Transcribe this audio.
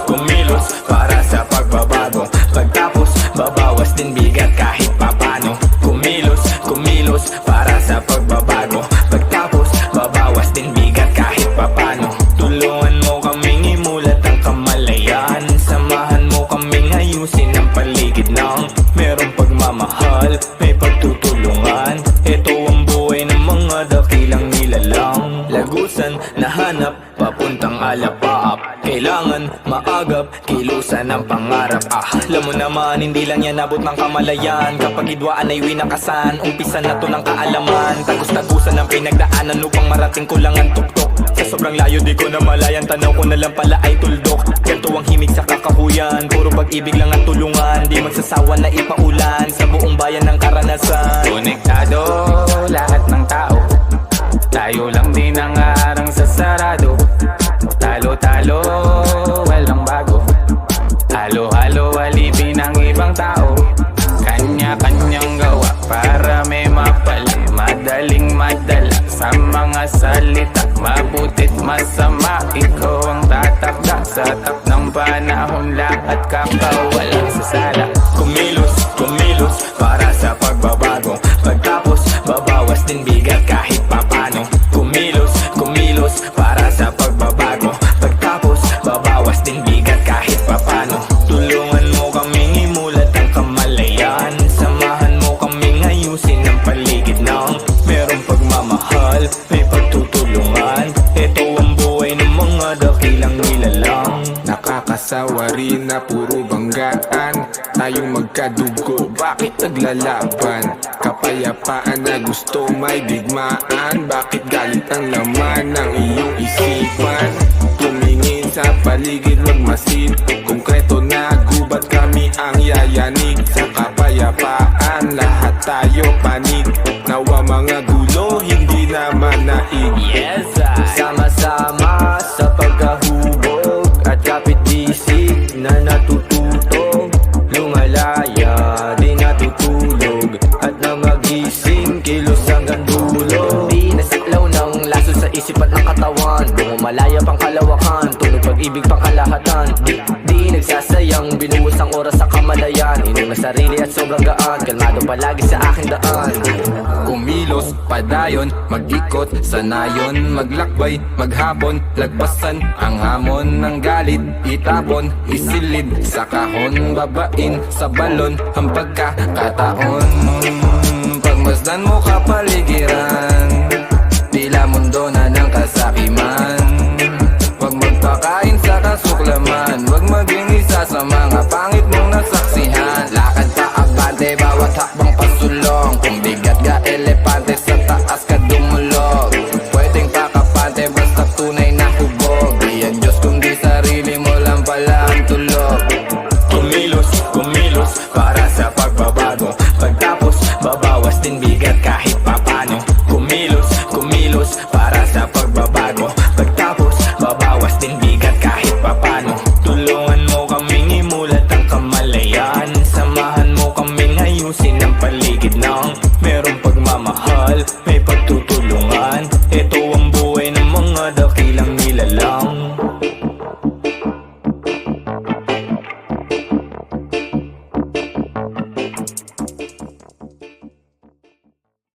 Kumilos para sa pagbabago. Pagtapos babawas din bigat kahit papano. Kumilos para sa pagbabago. Pagtapos babawas din bigat kahit papano. Tulungan mo kaming imulat ang kamalayan. Samahan mo kaming ayusin ang paligid ng merong pagmamahal, may pagtutulungan. Ito ang buhay ng mga dakilang nilalang. Lagusan na hanap papuntang alapaap. Kailangan maagap, kilusan ang pangarap. Alam mo naman, hindi lang yan abot ng kamalayan. Kapag idwaan ay winakasan, umpisa na to ng kaalaman. Tagus-tagusan ang pinagdaanan upang marating ko lang ang tuktok. Sa sobrang layo di ko na malayan, tanaw ko na lang pala ay tuldok. Ganto ang himig sa kakahuyan, puro pag-ibig lang at tulungan. Di magsasawa na ipaulan sa buong bayan ng karanasan. Konektado lahat ng tao, tayo lang din ang harang sa sarado. Talo-talo, walang bago. Halo-halo, alipin ang ibang tao. Kanya-kanyang gawa para may mapali. Madaling madala sa mga salita. Mabuti't masama, ikaw ang tatakda. Sa tak ng panahon, lahat kakawalang sasala. Kumilos para sa pagbabago. Pagtapos babawas din bigat kahit papano. Kumilos para sa pagbabago. Pagtapos babawas din bigat kahit papano. Tulungan mo kaming imulat ang kamalayan. Samahan mo kaming ayusin ang paligid ng merong pagmamahal, may pagtutulungan. Ito ang buhay ng mga dakilang nilalang. Nakakasawa rin na puro banggaan. Tayong magkadugo, bakit naglalaban? Kapayapaan na gusto may digmaan. Bakit galit ang laman ng iyong isipan? Tumingin sa paligid, wag masid. Konkreto na gubat, kami ang yayanig. Sa kapayapaan, lahat tayo panig. Nawa mga gulo, hindi naman naig. Yes, sama-sama sa pagkahubog at kapit-bisig na natututog. Lumalaya, di natutulog at na magising, kilos hanggang dulo. Di nasaklaw ng laso sa isip at ng katawan. Bumalaya pang kalawakan, tunog pag-ibig pang kalahatan. Di nagsasayang, binuhos ang oras sa kamalayan. Inom na sarili at sobrang gaan, kalmado palagi sa aking daan. Kumilos, padayon, mag-ikot, sanayon, maglakbay, maghapon, lagpasan ang hamon ng galit, itapon, isilid sa kahon, babain sa balon ang pagkakataon. Pagmasdan mo kapaligiran, tila mundo na ng kasakiman. Huwag magpakain sa kasuklaman, huwag maging isa sa mga pangit mong nasaksihan. Lakad pa abante, bawat hakbang pasulong. Kung bigat ka elepante, sa taas ka dumulog. Pwedeng pakapante, basta tunay na hubog. Di ang Diyos kundi sarili mo lang pala ang tulog. Kumilos